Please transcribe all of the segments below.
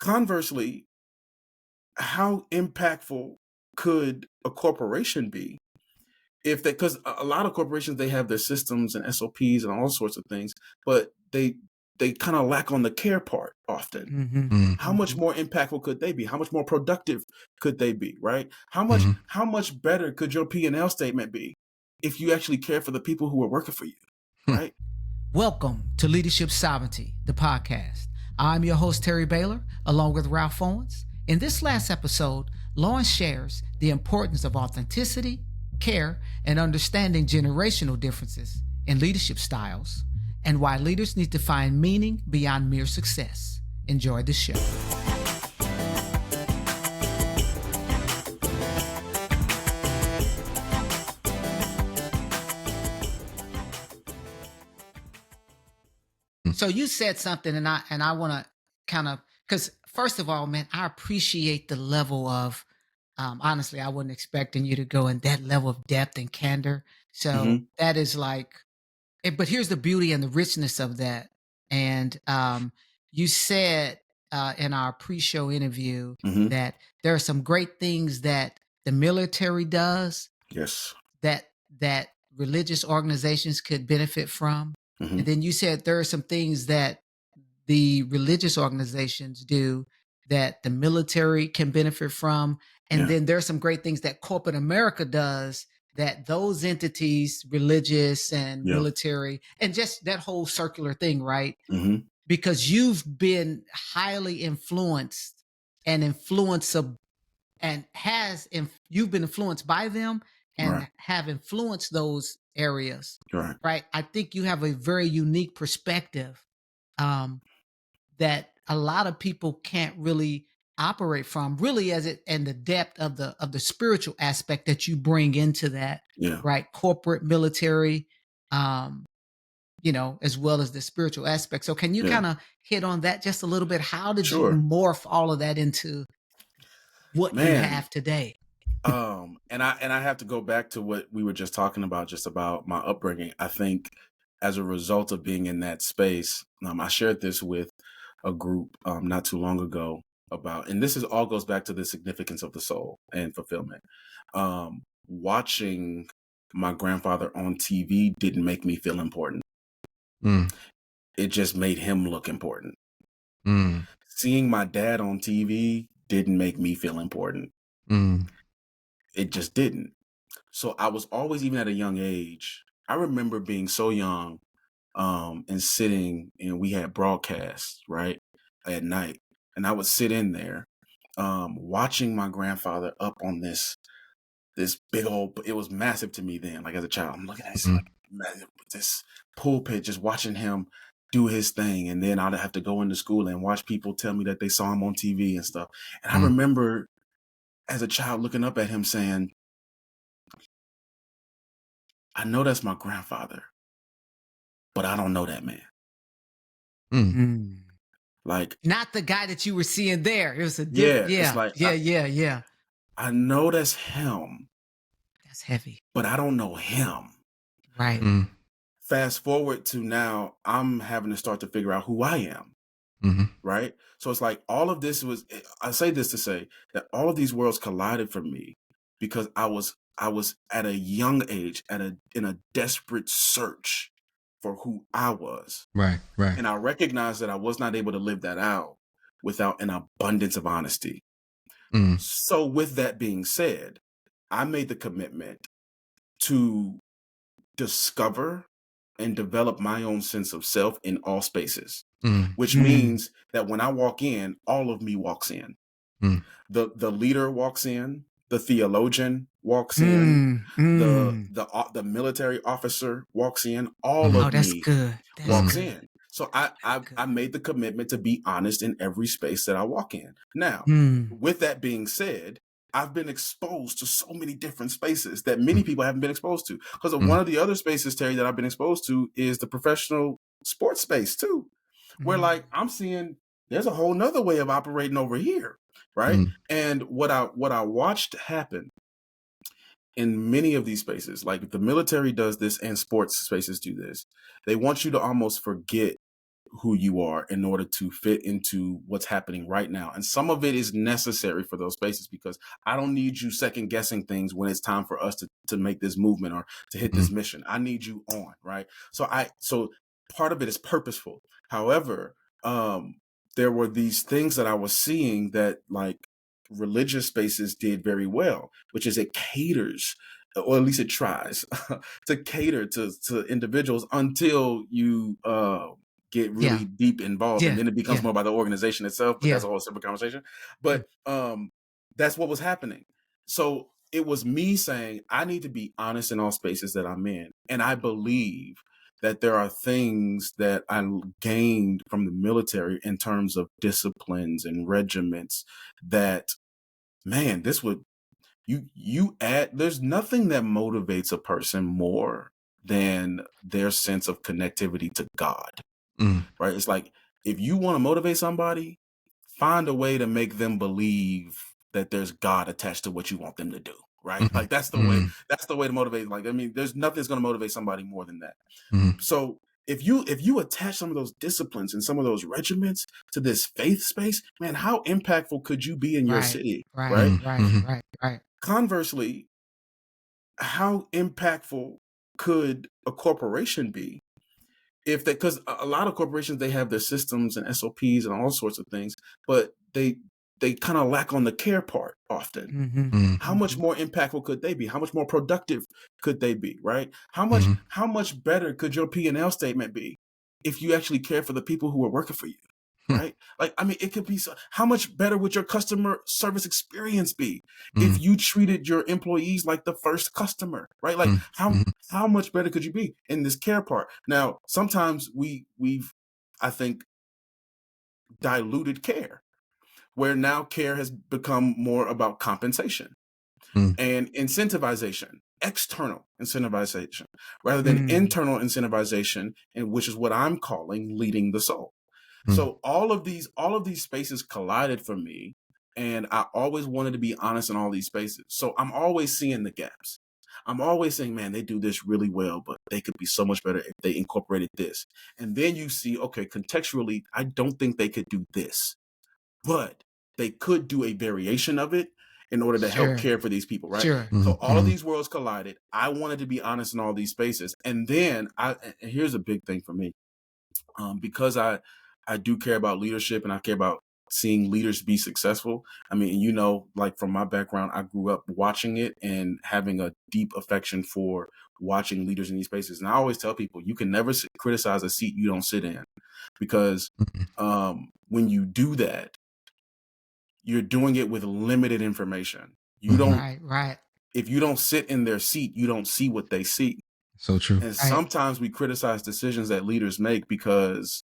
Conversely, how impactful could a corporation be if they, because a lot of corporations, they have their systems and SOPs and all sorts of things, but they kind of lack on the care part often. How much more impactful could they be? How much more productive could they be, right? How much better could your P&L statement be if you actually care for the people who are working for you, right? Welcome to Leadership Sovereignty, the podcast. I'm your host, Terry Baylor, along with Ralph Owens. In this last episode, Lawrence shares the importance of authenticity, care, and understanding generational differences in leadership styles, and why leaders need to find meaning beyond mere success. Enjoy the show. So you said something, and I want to kind of, because first of all, man, I appreciate the level of, honestly, I wasn't expecting you to go in that level of depth and candor. So that is like, but here's the beauty and the richness of that. And you said in our pre-show interview that there are some great things that the military does. Yes. That religious organizations could benefit from. And then you said there are some things that the religious organizations do that the military can benefit from. And then there's some great things that corporate America does that those entities, religious and military, and just that whole circular thing, right? Because you've been highly influenced and you've been influenced by them and have influenced those areas. Right. I think you have a very unique perspective that a lot of people can't really operate from, really, as it and the depth of the spiritual aspect that you bring into that, right? Corporate, military, as well as the spiritual aspect. So can you kind of hit on that just a little bit? How did you morph all of that into what you have today? And I have to go back to what we were just talking about, just about my upbringing. I think as a result of being in that space, I shared this with a group not too long ago about, and this is all goes back to the significance of the soul and fulfillment. Watching my grandfather on TV didn't make me feel important. It just made him look important. Seeing my dad on TV didn't make me feel important. It just didn't. So I was always, even at a young age, I remember being so young and sitting, and we had broadcasts, right, at night. And I would sit in there watching my grandfather up on this big old, it was massive to me then, like as a child. I'm looking at this pulpit, just watching him do his thing. And then I'd have to go into school and watch people tell me that they saw him on TV and stuff. And I remember as a child looking up at him saying, I know that's my grandfather, but I don't know that man. Like, not the guy that you were seeing there. It was a it's like, yeah. I know that's him. That's heavy. But I don't know him. Right. Fast forward to now, I'm having to start to figure out who I am. Right. So it's like all of this was, I say this to say that all of these worlds collided for me because I was at a young age in a desperate search for who I was. Right. And I recognized that I was not able to live that out without an abundance of honesty. So with that being said, I made the commitment to discover and develop my own sense of self in all spaces, which means that when I walk in, all of me walks in. The leader walks in, the theologian walks in, the military officer walks in, all of me walks in. So I made the commitment to be honest in every space that I walk in. Now, with that being said, I've been exposed to so many different spaces that many people haven't been exposed to. Because of one of the other spaces, Terry, that I've been exposed to is the professional sports space too, where like I'm seeing there's a whole nother way of operating over here, right? And what I watched happen in many of these spaces, like the military does this and sports spaces do this, they want you to almost forget who you are in order to fit into what's happening right now. And some of it is necessary for those spaces because I don't need you second guessing things when it's time for us to make this movement or to hit this mission. I need you on, right? So part of it is purposeful. However, there were these things that I was seeing that like religious spaces did very well, which is it caters, or at least it tries to cater to individuals until you get Yeah. really deep involved, and Yeah. then it becomes Yeah. more about the organization itself. But that's Yeah. a whole separate conversation. Yeah. But that's what was happening. So it was me saying I need to be honest in all spaces that I'm in, and I believe that there are things that I gained from the military in terms of disciplines and regiments that, man, this would you add there's nothing that motivates a person more than their sense of connectivity to God, Mm. right? It's like if you want to motivate somebody, find a way to make them believe that there's God attached to what you want them to do, right? Mhm. Like Mhm. that's the way to motivate. Like, I mean, there's nothing that's going to motivate somebody more than that. Mhm. So if you attach some of those disciplines and some of those regiments to this faith space, man, how impactful could you be in your Right. city, Right. right? Mhm. Right. Mhm. Right. Right. Conversely, how impactful could a corporation be if they, because a lot of corporations, they have their systems and SOPs and all sorts of things, but they kind of lack on the care part often. Mm-hmm. Mhm. How much Mm-hmm. more impactful could they be? How much more productive could they be, right? Mhm. How much better could your P&L statement be if you actually care for the people who are working for you, Hmm. right? Like, I mean, it could be so, how much better would your customer service experience be if Mhm. you treated your employees like the first customer, right? Like, Mhm. Mhm. how much better could you be in this care part? Now, sometimes we've, I think, diluted care, where now care has become more about compensation Mhm. and incentivization, external incentivization, rather than Mm. internal incentivization, and which is what I'm calling leading the soul. Mhm. So all of these spaces collided for me, and I always wanted to be honest in all these spaces. So I'm always seeing the gaps. I'm always saying, man, they do this really well, but they could be so much better if they incorporated this. And then you see, okay, contextually, I don't think they could do this, but they could do a variation of it in order to help Sure. care for these people, right? Sure. So Mhm. all of Mhm. these worlds collided. I wanted to be honest in all these spaces. And then and here's a big thing for me. Because I do care about leadership and I care about seeing leaders be successful. I mean, you know, like from my background, I grew up watching it and having a deep affection for watching leaders in these spaces. And I always tell people, you can never criticize a seat you don't sit in, because Mhm. when you do that, you're doing it with limited information. You Mhm. don't, Right. Right. if you don't sit in their seat, you don't see what they see. So true. And Right. sometimes we criticize decisions that leaders make because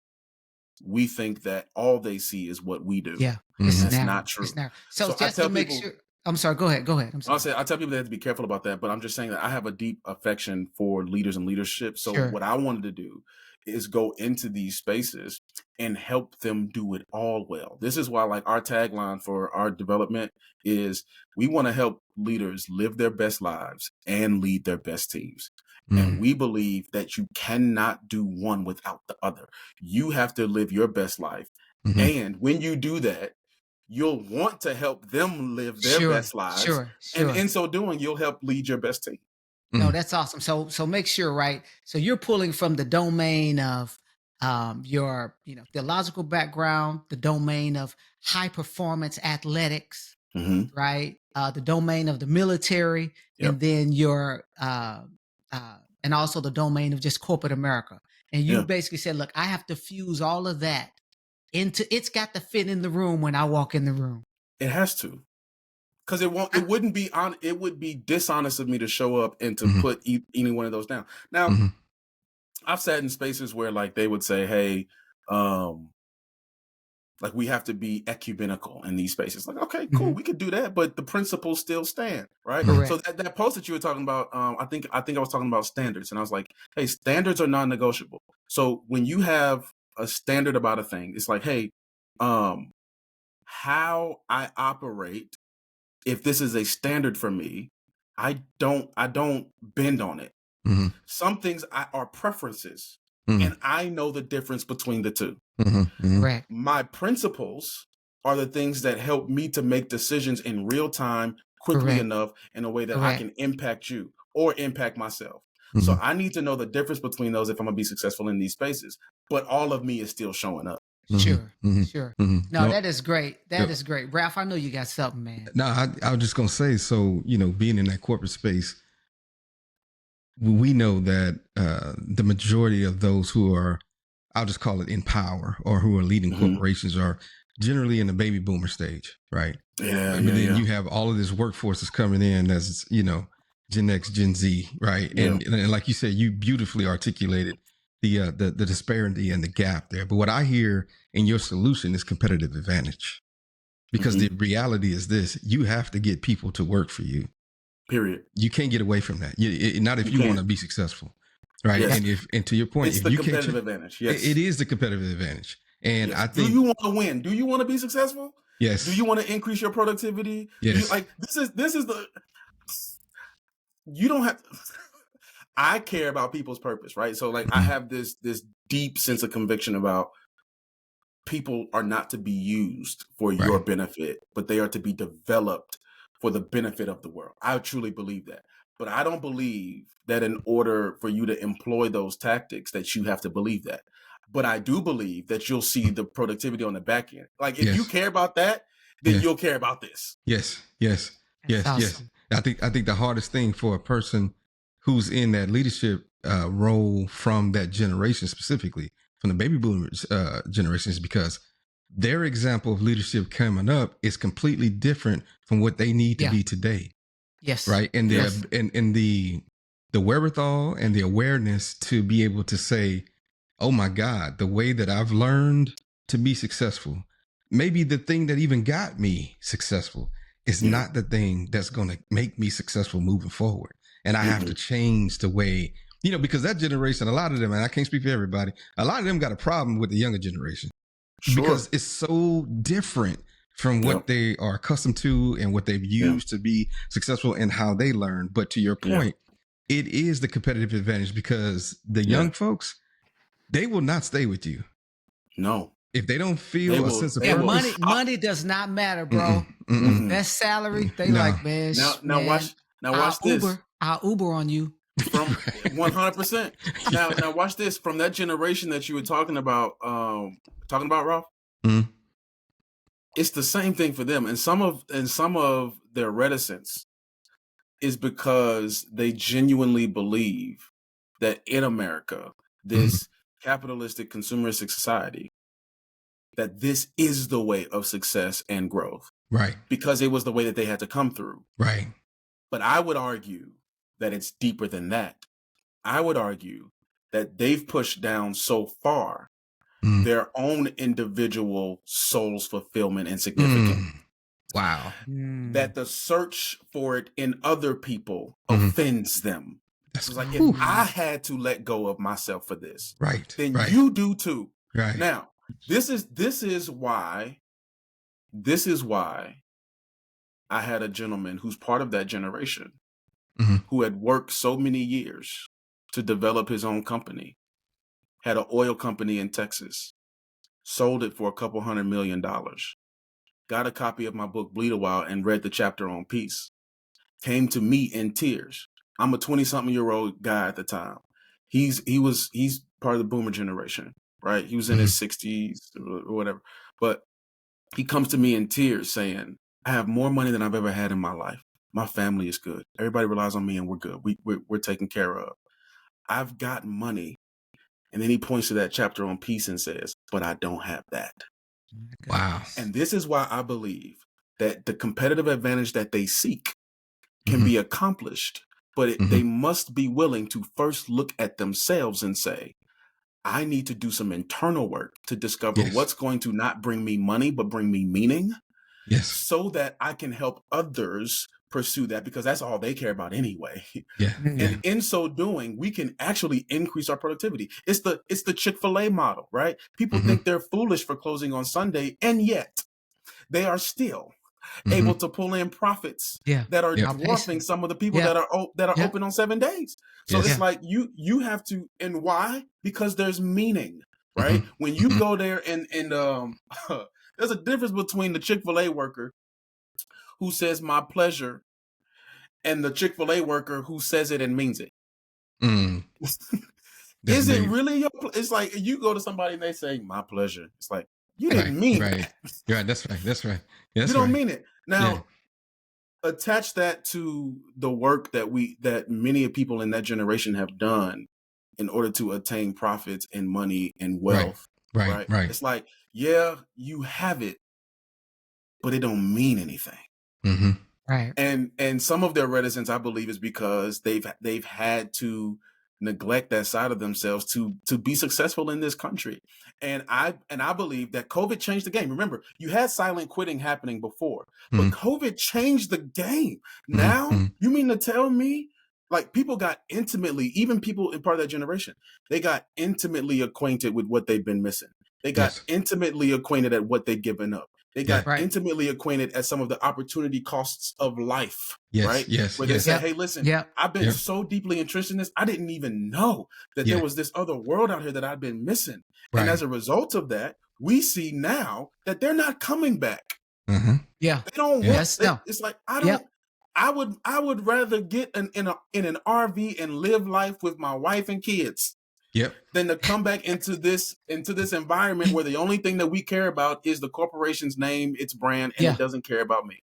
we think that all they see is what we do. Yeah. And It's Mhm. that's not narrow. It's true. narrow. So So I just to tell make people, sure. I'm sorry. Go ahead. Go ahead. I'm sorry. I tell people they have to be careful about that, but I'm just saying that I have a deep affection for leaders and leadership. So Sure. what I wanted to do is go into these spaces and help them do it all well. This is why, like, our tagline for our development is we want to help leaders live their best lives and lead their best teams. And Mhm. we believe that you cannot do one without the other. You have to live your best life. Mhm. And when you do that, you'll want to help them live their Sure. best lives. Sure. And Sure. in so doing, you'll help lead your best team. No, Mhm. that's awesome. So make sure, right? So you're pulling from the domain of your, theological background, the domain of high performance athletics, Hmm. right? The domain of the military, Yep. and then your and also the domain of just corporate America. And you Yeah. basically said, look, I have to fuse all of that into it's got to fit in the room when I walk in the room. It has to. Because it won't. I, It wouldn't be on. It would be dishonest of me to show up and to Mhm. put any one of those down. Now, Mhm. I've sat in spaces where, like, they would say, "Hey, um, like, we have to be ecumenical in these spaces." Like, okay, cool, Mhm. we could do that, but the principles still stand, right? Mhm. So Correct. that post that you were talking about, I think I was talking about standards, and I was like, hey, standards are non-negotiable. So when you have a standard about a thing, it's like, hey, um, how I operate, if this is a standard for me, I don't bend on it. Mhm. Some things are preferences. and I know the difference between the two. Correct. My principles are the things that help me to make decisions in real time, quickly Correct. enough, in a way that I Correct. can impact you or impact myself. So I need to know the difference between those if I'm gonna be successful in these spaces. But all of me is still showing up. Sure. Sure. No, that is great. That Yep. is great. Ralph, I know you got something, man. No, I was just gonna say, so being in that corporate space, we know that the majority of those who are, I'll just call it in power, or who are leading corporations, are generally in the baby boomer stage, right? Yeah, But then you have all of this workforce that's coming in as Gen X, Gen Z, right? Yeah. And like you said, you beautifully articulated the disparity and the gap there. But what I hear in your solution is competitive advantage, because the reality is this: you have to get people to work for you. Period. You can't get away from that. Not if you want to be successful, right? Yes. And to your point, it's if the you competitive can't, advantage. Yes, it is the competitive advantage. And yes. I think, do you want to win? Do you want to be successful? yes. Do you want to increase your productivity? Yes. This is the. You don't have. I care about people's purpose, right? So I have this deep sense of conviction about people are not to be used for your benefit, but they are to be developed for the benefit of the world. I truly believe that. But I don't believe that in order for you to employ those tactics that you have to believe that. But I do believe that you'll see the productivity on the back end. Like if you care about that, then you'll care about this. Yes. That's awesome. I think the hardest thing for a person who's in that leadership role from that generation, specifically from the baby boomers generation, is because their example of leadership coming up is completely different from what they need to be today. Yes. Right. And the wherewithal and the awareness to be able to say, oh my God, the way that I've learned to be successful, maybe the thing that even got me successful is not the thing that's going to make me successful moving forward. And I have to change the way, because that generation, a lot of them, and I can't speak for everybody, a lot of them got a problem with the younger generation because it's so different from what they are accustomed to and what they've used to be successful and how they learn. But to your point, it is the competitive advantage, because the young folks, they will not stay with you. No. If they don't feel a sense of purpose. Money does not matter, bro. That salary, they like, man. Now watch this. I'll Uber on you. From 100%. Now watch this. From that generation that you were talking about, Ralph. It's the same thing for them, and some of their reticence is because they genuinely believe that in America, this capitalistic, consumeristic society, that this is the way of success and growth, right? Because it was the way that they had to come through, right? But I would argue that it's deeper than that. I would argue that they've pushed down so far their own individual soul's fulfillment and significance. Wow. That the search for it in other people offends them. It's like, if I had to let go of myself for this, then you do too. Right. Now, this is why I had a gentleman who's part of that generation who had worked so many years to develop his own company, had an oil company in Texas, sold it for a couple $100 million, got a copy of my book, Bleed a While, and read the chapter on peace, came to me in tears. I'm a 20-something-year-old guy at the time. He's part of the boomer generation, right? He was in his 60s or whatever. But he comes to me in tears saying, I have more money than I've ever had in my life. My family is good. Everybody relies on me and we're good. We're taken care of. I've got money. And then he points to that chapter on peace and says, but I don't have that. Wow. And this is why I believe that the competitive advantage that they seek can be accomplished, but they must be willing to first look at themselves and say, I need to do some internal work to discover what's going to not bring me money, but bring me meaning. Yes. So that I can help others pursue that, because that's all they care about anyway. Yeah. And in so doing, we can actually increase our productivity. It's the Chick-fil-A model, right? People think they're foolish for closing on Sunday, and yet they are still able to pull in profits Yeah. that are Yep. dwarfing some of the people Yeah. that are Yeah. open on 7 days. So Yes. it's Yeah. like you have to, and why? Because there's meaning, right? When you go there and there's a difference between the Chick-fil-A worker who says my pleasure and the Chick-fil-A worker who says it and means it. That's Is it big. really your it's like you go to somebody and they say my pleasure. It's like you didn't mean right. that. Right. That's right. That's right. That's You don't right. mean it. Now attach that to the work that many people in that generation have done in order to attain profits and money and wealth. Right. It's like, yeah, you have it, but it don't mean anything. Right. And some of their reticence, I believe, is because they've had to neglect that side of themselves to be successful in this country. And I believe that COVID changed the game. Remember, you had silent quitting happening before, but COVID changed the game. Now, you mean to tell me, like, people got intimately, even people in part of that generation, they got intimately acquainted with what they've been missing. They got intimately acquainted at what they've given up. They got intimately acquainted at some of the opportunity costs of life, right? Where they say, hey, listen, I've been so deeply entrenched in this, I didn't even know that there was this other world out here that I've been missing. And as a result of that, we see now that they're not coming back. Yeah. They don't want it's like, I would rather get in an RV and live life with my wife and kids. Than to come back into this environment where the only thing that we care about is the corporation's name, its brand, and it doesn't care about me.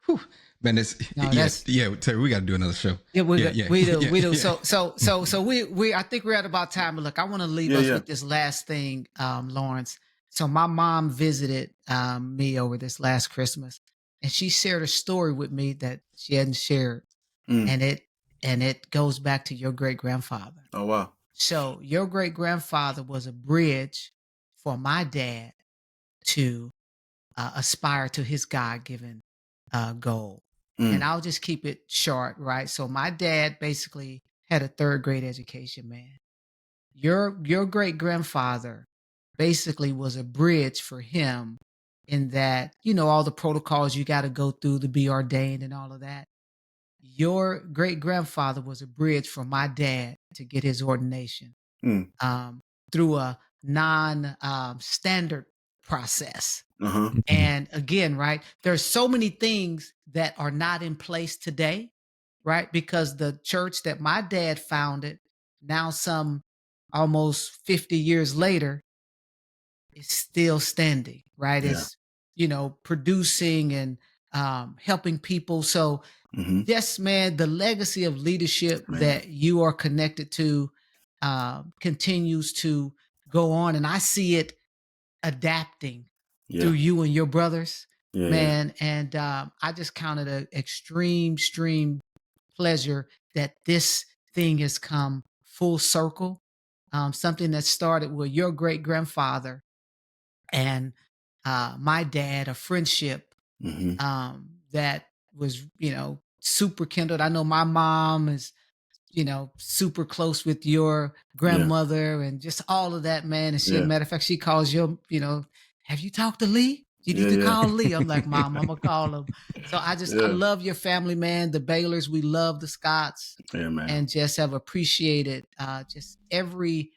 Whew. Man, Terry, we got to do another show. Yeah, we do. So we I think we're at about time. But look, I want to leave us with this last thing, Lawrence. So my mom visited me over this last Christmas, and she shared a story with me that she hadn't shared, and it goes back to your great grandfather. Oh wow. So your great grandfather was a bridge for my dad to aspire to his God-given goal. And I'll just keep it short, right? So my dad basically had a 3rd grade education, man. Your great grandfather basically was a bridge for him in that, all the protocols you got to go through to be ordained and all of that. Your great grandfather was a bridge for my dad to get his ordination through a non-standard process. And again, right, there's so many things that are not in place today, right? Because the church that my dad founded, now some almost 50 years later, is still standing, right? It's, producing and helping people. So yes, man, the legacy of leadership that you are connected to continues to go on. And I see it adapting through you and your brothers, man. And I just count it an extreme pleasure that this thing has come full circle. Something that started with your great grandfather and my dad, a friendship that was, super kindled. I know my mom is, super close with your grandmother and just all of that, man. And she, matter of fact, she calls you, have you talked to Lee? You need to call Lee. I'm like, Mom, I'm gonna call him. So I love your family, man. The Baylors, we love the Scotts, and just have appreciated just every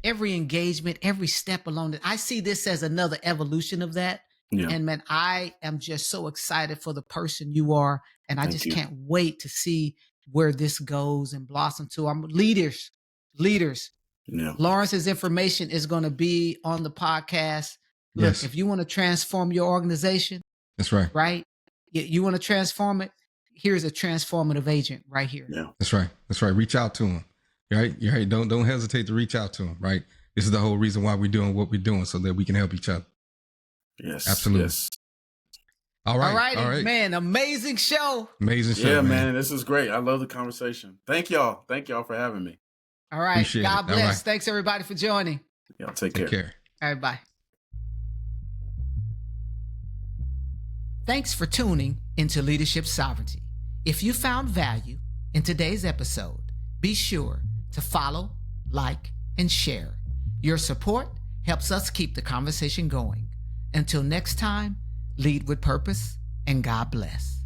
engagement, every step along it. I see this as another evolution of that. And man, I am just so excited for the person you are, and I just can't wait to see where this goes and blossom to. I'm leaders. Lawrence's information is going to be on the podcast. Look, if you want to transform your organization, that's right. Right? You want to transform it. Here's a transformative agent right here. That's right. That's right. Reach out to him. Right? You're right. Don't hesitate to reach out to him. Right? This is the whole reason why we're doing what we're doing, so that we can help each other. Yes, absolutely. Yes. All right, man. Amazing show. Yeah, man. This is great. I love the conversation. Thank y'all for having me. All right. Appreciate God it. bless. All right. Thanks everybody for joining. Y'all take care. All right, bye. Thanks for tuning into Leadership Sovereignty. If you found value in today's episode, be sure to follow, like, and share. Your support helps us keep the conversation going. Until next time, lead with purpose, and God bless.